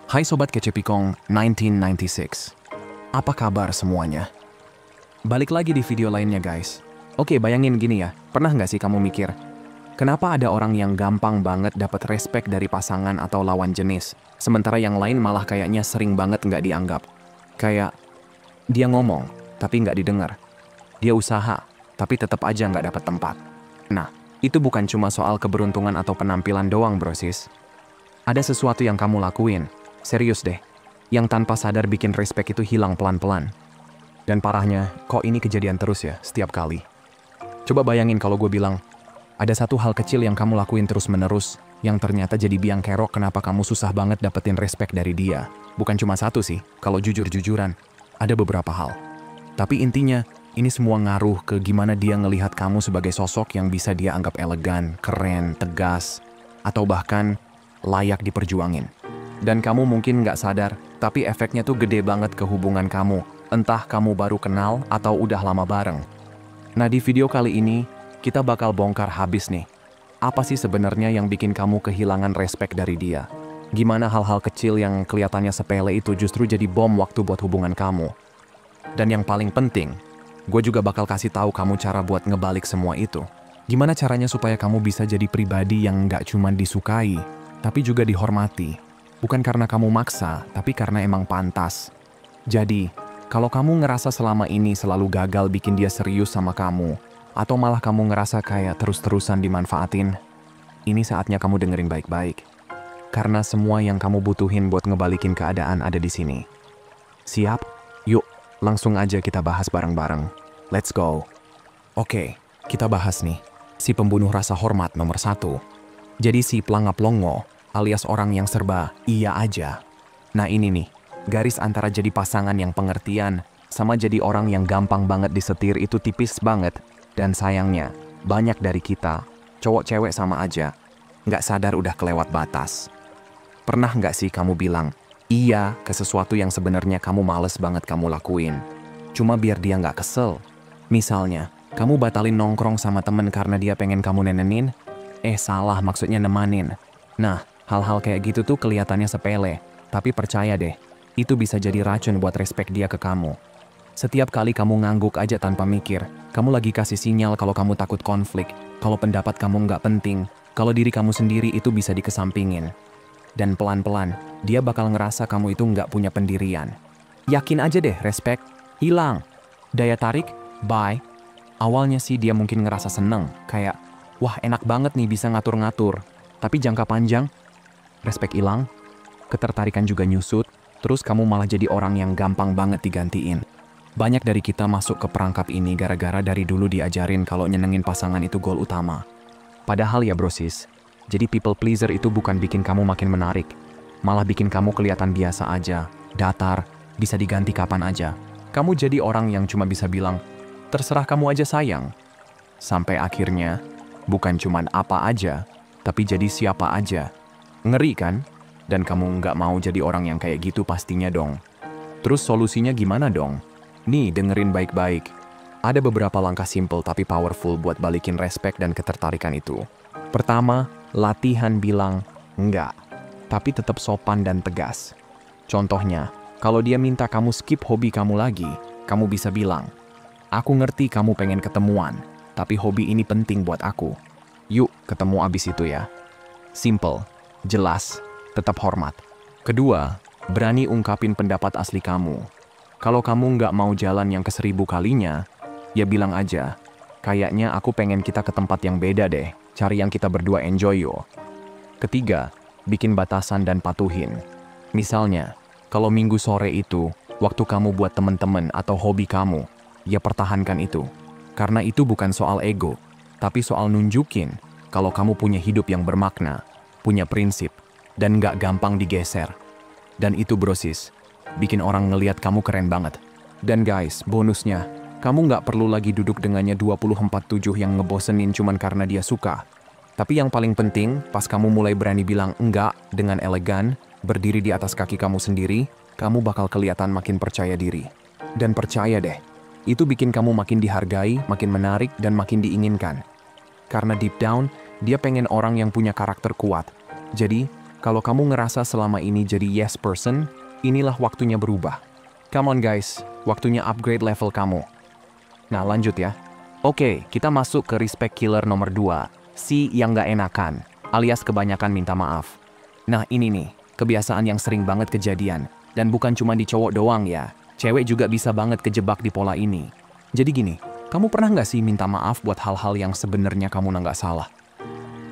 Hai Sobat Kecepikong 1996. Apa kabar semuanya? Balik lagi di video lainnya guys. Oke, bayangin gini ya. Pernah nggak sih kamu mikir, kenapa ada orang yang gampang banget dapat respect dari pasangan atau lawan jenis, sementara yang lain malah kayaknya sering banget nggak dianggap? Kayak, dia ngomong, tapi nggak didengar. Dia usaha, tapi tetap aja nggak dapat tempat. Nah, itu bukan cuma soal keberuntungan atau penampilan doang brosis. Ada sesuatu yang kamu lakuin, serius deh, yang tanpa sadar bikin respect itu hilang pelan-pelan. Dan parahnya, kok ini kejadian terus ya, setiap kali. Coba bayangin kalau gue bilang, ada satu hal kecil yang kamu lakuin terus-menerus, yang ternyata jadi biang kerok kenapa kamu susah banget dapetin respect dari dia. Bukan cuma satu sih, kalau jujur-jujuran, ada beberapa hal. Tapi intinya, ini semua ngaruh ke gimana dia ngelihat kamu sebagai sosok yang bisa dia anggap elegan, keren, tegas, atau bahkan layak diperjuangin. Dan kamu mungkin nggak sadar, tapi efeknya tuh gede banget ke hubungan kamu. Entah kamu baru kenal atau udah lama bareng. Nah di video kali ini, kita bakal bongkar habis nih. Apa sih sebenarnya yang bikin kamu kehilangan respect dari dia? Gimana hal-hal kecil yang kelihatannya sepele itu justru jadi bom waktu buat hubungan kamu? Dan yang paling penting, gue juga bakal kasih tahu kamu cara buat ngebalik semua itu. Gimana caranya supaya kamu bisa jadi pribadi yang nggak cuma disukai, tapi juga dihormati. Bukan karena kamu maksa, tapi karena emang pantas. Jadi, kalau kamu ngerasa selama ini selalu gagal bikin dia serius sama kamu, atau malah kamu ngerasa kayak terus-terusan dimanfaatin, ini saatnya kamu dengerin baik-baik. Karena semua yang kamu butuhin buat ngebalikin keadaan ada di sini. Siap? Yuk, langsung aja kita bahas bareng-bareng. Let's go. Oke, kita bahas nih. Si pembunuh rasa hormat nomor 1. Jadi si pelangap-longo, alias orang yang serba iya aja. Nah ini nih, garis antara jadi pasangan yang pengertian sama jadi orang yang gampang banget disetir itu tipis banget. Dan sayangnya, banyak dari kita, cowok cewek sama aja, nggak sadar udah kelewat batas. Pernah nggak sih kamu bilang iya ke sesuatu yang sebenarnya kamu males banget kamu lakuin? Cuma biar dia nggak kesel. Misalnya, kamu batalin nongkrong sama temen karena dia pengen kamu nenenin? Salah, maksudnya nemanin. Nah, hal-hal kayak gitu tuh kelihatannya sepele, tapi percaya deh, itu bisa jadi racun buat respect dia ke kamu. Setiap kali kamu ngangguk aja tanpa mikir, kamu lagi kasih sinyal kalau kamu takut konflik, kalau pendapat kamu nggak penting, kalau diri kamu sendiri itu bisa dikesampingin. Dan pelan-pelan, dia bakal ngerasa kamu itu nggak punya pendirian. Yakin aja deh, respect hilang. Daya tarik, bye. Awalnya sih dia mungkin ngerasa seneng, kayak, wah enak banget nih bisa ngatur-ngatur. Tapi jangka panjang, respect hilang, ketertarikan juga nyusut, terus kamu malah jadi orang yang gampang banget digantiin. Banyak dari kita masuk ke perangkap ini gara-gara dari dulu diajarin kalau nyenengin pasangan itu goal utama. Padahal ya brosis, jadi people pleaser itu bukan bikin kamu makin menarik, malah bikin kamu kelihatan biasa aja, datar, bisa diganti kapan aja. Kamu jadi orang yang cuma bisa bilang, terserah kamu aja sayang. Sampai akhirnya, bukan cuman apa aja, tapi jadi siapa aja. Ngeri kan? Dan kamu nggak mau jadi orang yang kayak gitu pastinya dong. Terus solusinya gimana dong? Nih, dengerin baik-baik. Ada beberapa langkah simple tapi powerful buat balikin respect dan ketertarikan itu. Pertama, latihan bilang enggak, tapi tetap sopan dan tegas. Contohnya, kalau dia minta kamu skip hobi kamu lagi, kamu bisa bilang, aku ngerti kamu pengen ketemuan, tapi hobi ini penting buat aku. Yuk, ketemu abis itu ya. Simple, jelas, tetap hormat. Kedua, berani ungkapin pendapat asli kamu. Kalau kamu nggak mau jalan yang ke1000 kalinya, ya bilang aja, kayaknya aku pengen kita ke tempat yang beda deh, cari yang kita berdua enjoy yo. Ketiga, bikin batasan dan patuhin. Misalnya, kalau minggu sore itu, waktu kamu buat temen-temen atau hobi kamu, ya pertahankan itu. Karena itu bukan soal ego, tapi soal nunjukin kalau kamu punya hidup yang bermakna, punya prinsip, dan nggak gampang digeser. Dan itu brosis, bikin orang ngelihat kamu keren banget. Dan guys, bonusnya, kamu nggak perlu lagi duduk dengannya 24/7 yang ngebosenin cuman karena dia suka. Tapi yang paling penting, pas kamu mulai berani bilang enggak dengan elegan, berdiri di atas kaki kamu sendiri, kamu bakal kelihatan makin percaya diri. Dan percaya deh, itu bikin kamu makin dihargai, makin menarik, dan makin diinginkan. Karena deep down, dia pengen orang yang punya karakter kuat. Jadi, Kalau kamu ngerasa selama ini jadi yes person, inilah waktunya berubah. Come on guys, waktunya upgrade level kamu. Nah lanjut ya. Oke, kita masuk ke respect killer nomor 2. Si yang gak enakan, alias kebanyakan minta maaf. Nah ini nih, kebiasaan yang sering banget kejadian. Dan bukan cuma di cowok doang ya. Cewek juga bisa banget kejebak di pola ini. Jadi gini, kamu pernah nggak sih minta maaf buat hal-hal yang sebenarnya kamu nggak salah?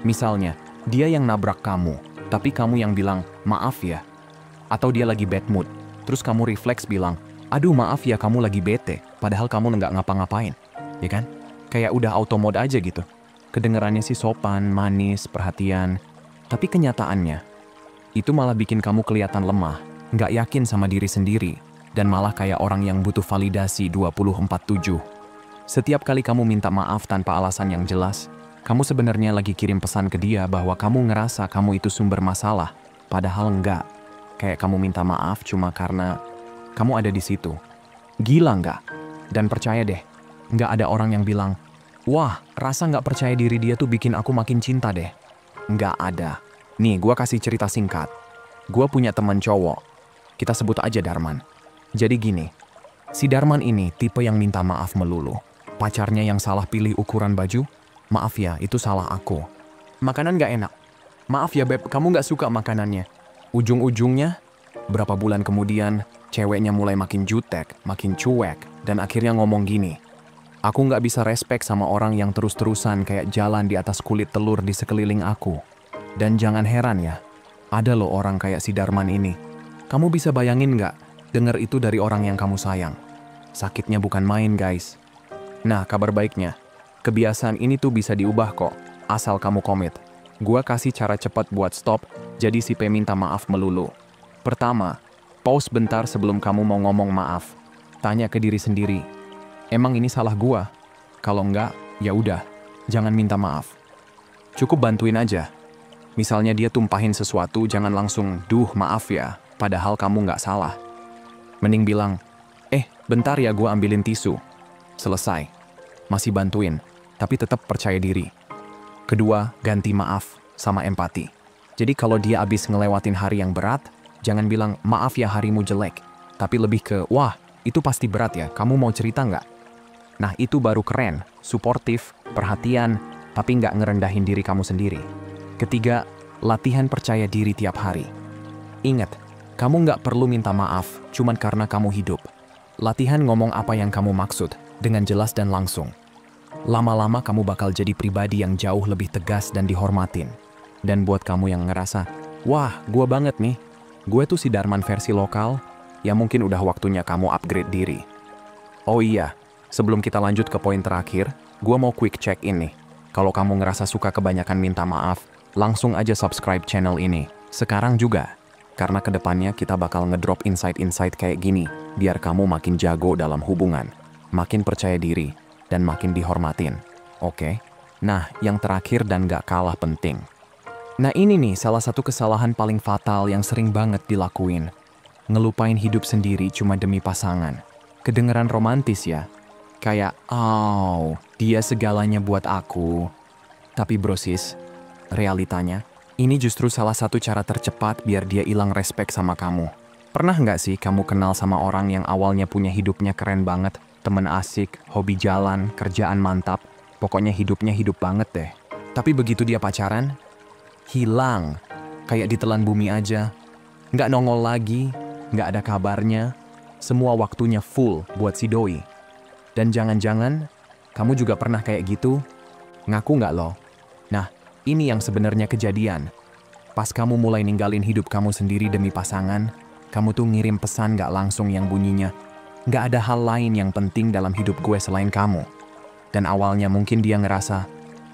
Misalnya, dia yang nabrak kamu, tapi kamu yang bilang, maaf ya. Atau dia lagi bad mood, terus kamu refleks bilang, aduh maaf ya kamu lagi bete, padahal kamu nggak ngapa-ngapain. Ya kan? Kayak udah auto mode aja gitu. Kedengarannya sih sopan, manis, perhatian. Tapi kenyataannya, itu malah bikin kamu kelihatan lemah, nggak yakin sama diri sendiri, dan malah kayak orang yang butuh validasi 24/7. Setiap kali kamu minta maaf tanpa alasan yang jelas, kamu sebenarnya lagi kirim pesan ke dia bahwa kamu ngerasa kamu itu sumber masalah, padahal enggak. Kayak kamu minta maaf cuma karena kamu ada di situ. Gila nggak? Dan percaya deh, nggak ada orang yang bilang, wah, rasa nggak percaya diri dia tuh bikin aku makin cinta deh. Nggak ada. Nih, gua kasih cerita singkat. Gua punya teman cowok. Kita sebut aja Darman. Jadi gini, si Darman ini tipe yang minta maaf melulu. Pacarnya yang salah pilih ukuran baju, maaf ya, itu salah aku. Makanan nggak enak. Maaf ya beb, kamu nggak suka makanannya. Ujung-ujungnya, berapa bulan kemudian, ceweknya mulai makin jutek, makin cuek, dan akhirnya ngomong gini, aku nggak bisa respect sama orang yang terus-terusan kayak jalan di atas kulit telur di sekeliling aku. Dan jangan heran ya, ada loh orang kayak si Darman ini. Kamu bisa bayangin nggak, denger itu dari orang yang kamu sayang. Sakitnya bukan main guys. Nah, kabar baiknya, kebiasaan ini tuh bisa diubah kok, asal kamu komit. Gua kasih cara cepat buat stop, jadi si P minta maaf melulu. Pertama, pause bentar sebelum kamu mau ngomong maaf. Tanya ke diri sendiri, emang ini salah gua? Kalau enggak, ya udah, jangan minta maaf. Cukup bantuin aja. Misalnya dia tumpahin sesuatu, jangan langsung, duh maaf ya, padahal kamu nggak salah. Mending bilang, bentar ya gua ambilin tisu. Selesai. Masih bantuin, tapi tetap percaya diri. Kedua, ganti maaf sama empati. Jadi kalau dia abis ngelewatin hari yang berat, jangan bilang, maaf ya harimu jelek. Tapi lebih ke, wah, itu pasti berat ya, kamu mau cerita nggak? Nah itu baru keren, suportif, perhatian, tapi nggak ngerendahin diri kamu sendiri. Ketiga, latihan percaya diri tiap hari. Ingat, kamu nggak perlu minta maaf cuman karena kamu hidup. Latihan ngomong apa yang kamu maksud dengan jelas dan langsung. Lama-lama kamu bakal jadi pribadi yang jauh lebih tegas dan dihormatin. Dan buat kamu yang ngerasa, wah, gua banget nih, gue tuh si Darman versi lokal, ya mungkin udah waktunya kamu upgrade diri. Oh iya, sebelum kita lanjut ke poin terakhir, gua mau quick check in nih. Kalau kamu ngerasa suka kebanyakan minta maaf, langsung aja subscribe channel ini. Sekarang juga. Karena kedepannya kita bakal ngedrop insight-insight kayak gini, biar kamu makin jago dalam hubungan, makin percaya diri, dan makin dihormatin. Oke? Nah, yang terakhir dan gak kalah penting. Nah ini nih salah satu kesalahan paling fatal yang sering banget dilakuin. Ngelupain hidup sendiri cuma demi pasangan. Kedengeran romantis ya? Kayak, oh, dia segalanya buat aku. Tapi brosis, realitanya, ini justru salah satu cara tercepat biar dia hilang respect sama kamu. Pernah nggak sih kamu kenal sama orang yang awalnya punya hidupnya keren banget, temen asik, hobi jalan, kerjaan mantap, pokoknya hidupnya hidup banget deh. Tapi begitu dia pacaran, hilang, kayak ditelan bumi aja, nggak nongol lagi, nggak ada kabarnya, semua waktunya full buat si doi. Dan jangan-jangan, kamu juga pernah kayak gitu? Ngaku nggak lo? Nah, ini yang sebenarnya kejadian. Pas kamu mulai ninggalin hidup kamu sendiri demi pasangan, kamu tuh ngirim pesan gak langsung yang bunyinya, gak ada hal lain yang penting dalam hidup gue selain kamu. Dan awalnya mungkin dia ngerasa,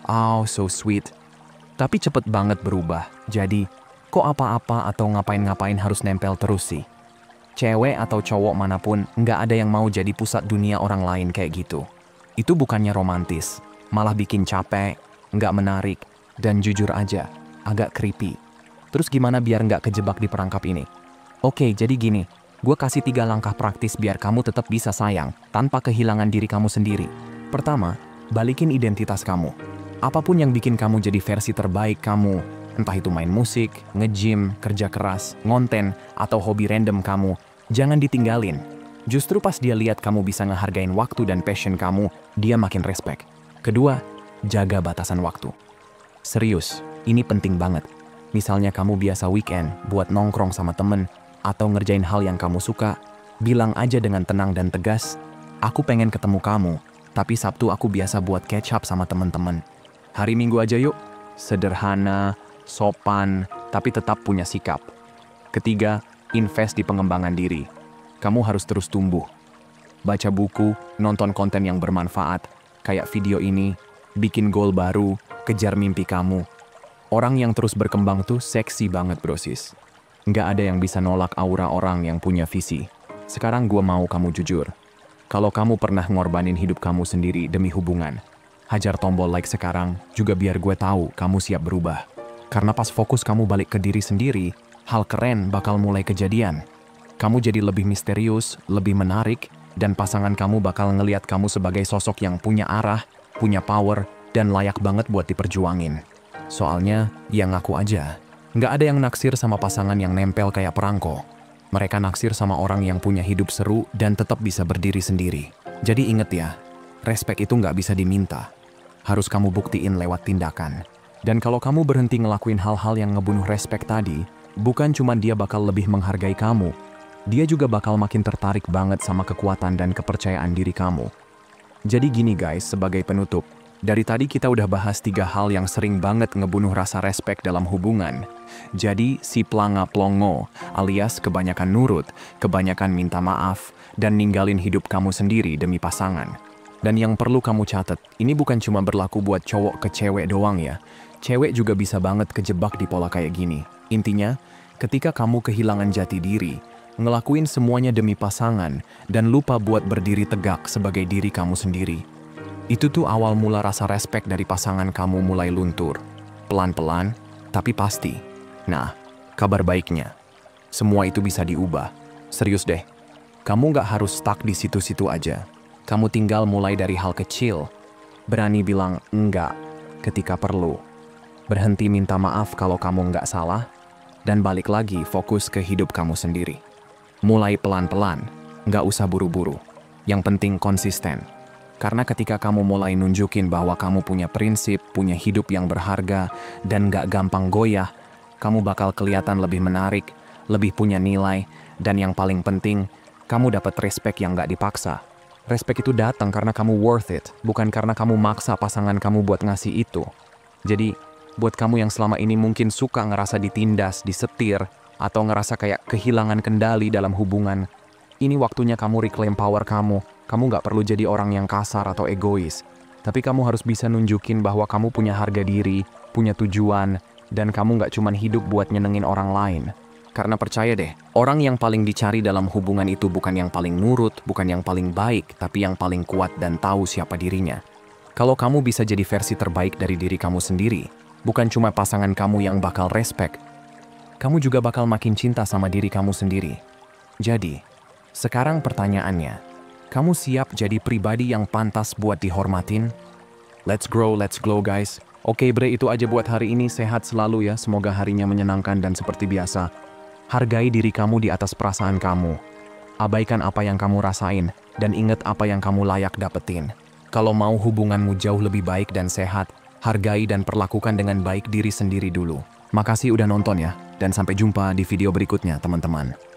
oh so sweet. Tapi cepet banget berubah, jadi kok apa-apa atau ngapain-ngapain harus nempel terus sih? Cewek atau cowok manapun gak ada yang mau jadi pusat dunia orang lain kayak gitu. Itu bukannya romantis, malah bikin capek, gak menarik, dan jujur aja, agak creepy. Terus gimana biar nggak kejebak di perangkap ini? Oke, jadi gini, gue kasih 3 langkah praktis biar kamu tetap bisa sayang, tanpa kehilangan diri kamu sendiri. Pertama, balikin identitas kamu. Apapun yang bikin kamu jadi versi terbaik kamu, Entah itu main musik, nge-gym, kerja keras, ngonten, atau hobi random kamu, jangan ditinggalin. Justru pas dia lihat kamu bisa ngehargain waktu dan passion kamu, dia makin respect. Kedua, jaga batasan waktu. Serius, ini penting banget. Misalnya kamu biasa weekend buat nongkrong sama temen, atau ngerjain hal yang kamu suka, bilang aja dengan tenang dan tegas, aku pengen ketemu kamu, tapi Sabtu aku biasa buat catch up sama temen-temen. Hari Minggu aja yuk. Sederhana, sopan, tapi tetap punya sikap. Ketiga, invest di pengembangan diri. Kamu harus terus tumbuh. Baca buku, nonton konten yang bermanfaat, kayak video ini, bikin goal baru, kejar mimpi kamu. Orang yang terus berkembang tuh seksi banget brosis. Nggak ada yang bisa nolak aura orang yang punya visi. Sekarang gua mau kamu jujur. Kalau kamu pernah ngorbanin hidup kamu sendiri demi hubungan, hajar tombol like sekarang juga biar gue tahu kamu siap berubah. Karena pas fokus kamu balik ke diri sendiri, hal keren bakal mulai kejadian. Kamu jadi lebih misterius, lebih menarik, dan pasangan kamu bakal ngelihat kamu sebagai sosok yang punya arah, punya power, dan layak banget buat diperjuangin. Soalnya, ya ngaku aja, nggak ada yang naksir sama pasangan yang nempel kayak perangko. Mereka naksir sama orang yang punya hidup seru dan tetap bisa berdiri sendiri. Jadi inget ya, respect itu nggak bisa diminta. Harus kamu buktiin lewat tindakan. Dan kalau kamu berhenti ngelakuin hal-hal yang ngebunuh respect tadi, bukan cuma dia bakal lebih menghargai kamu, dia juga bakal makin tertarik banget sama kekuatan dan kepercayaan diri kamu. Jadi gini guys, sebagai penutup, dari tadi kita udah bahas 3 hal yang sering banget ngebunuh rasa respect dalam hubungan. Jadi si planga plongo, alias kebanyakan nurut, kebanyakan minta maaf, dan ninggalin hidup kamu sendiri demi pasangan. Dan yang perlu kamu catat, ini bukan cuma berlaku buat cowok ke cewek doang ya. Cewek juga bisa banget kejebak di pola kayak gini. Intinya, ketika kamu kehilangan jati diri, ngelakuin semuanya demi pasangan, dan lupa buat berdiri tegak sebagai diri kamu sendiri. Itu tuh awal mula rasa respect dari pasangan kamu mulai luntur. Pelan-pelan, tapi pasti. Nah, kabar baiknya, semua itu bisa diubah. Serius deh, kamu nggak harus stuck di situ-situ aja. Kamu tinggal mulai dari hal kecil. Berani bilang enggak ketika perlu. Berhenti minta maaf kalau kamu nggak salah. Dan balik lagi fokus ke hidup kamu sendiri. Mulai pelan-pelan, nggak usah buru-buru. Yang penting konsisten. Karena ketika kamu mulai nunjukin bahwa kamu punya prinsip, punya hidup yang berharga, dan nggak gampang goyah, kamu bakal kelihatan lebih menarik, lebih punya nilai, dan yang paling penting, kamu dapat respect yang nggak dipaksa. Respect itu datang karena kamu worth it, bukan karena kamu maksa pasangan kamu buat ngasih itu. Jadi, buat kamu yang selama ini mungkin suka ngerasa ditindas, disetir, atau ngerasa kayak kehilangan kendali dalam hubungan, ini waktunya kamu reclaim power kamu. Kamu nggak perlu jadi orang yang kasar atau egois. Tapi kamu harus bisa nunjukin bahwa kamu punya harga diri, punya tujuan, dan kamu nggak cuma hidup buat nyenengin orang lain. Karena percaya deh, orang yang paling dicari dalam hubungan itu bukan yang paling nurut, bukan yang paling baik, tapi yang paling kuat dan tahu siapa dirinya. Kalau kamu bisa jadi versi terbaik dari diri kamu sendiri, bukan cuma pasangan kamu yang bakal respect, kamu juga bakal makin cinta sama diri kamu sendiri. Jadi, sekarang pertanyaannya, kamu siap jadi pribadi yang pantas buat dihormatin? Let's grow, let's glow guys. Oke bre, itu aja buat hari ini. Sehat selalu ya, semoga harinya menyenangkan dan seperti biasa. Hargai diri kamu di atas perasaan kamu. Abaikan apa yang kamu rasain, dan ingat apa yang kamu layak dapetin. Kalau mau hubunganmu jauh lebih baik dan sehat, hargai dan perlakukan dengan baik diri sendiri dulu. Makasih udah nonton ya, dan sampai jumpa di video berikutnya teman-teman.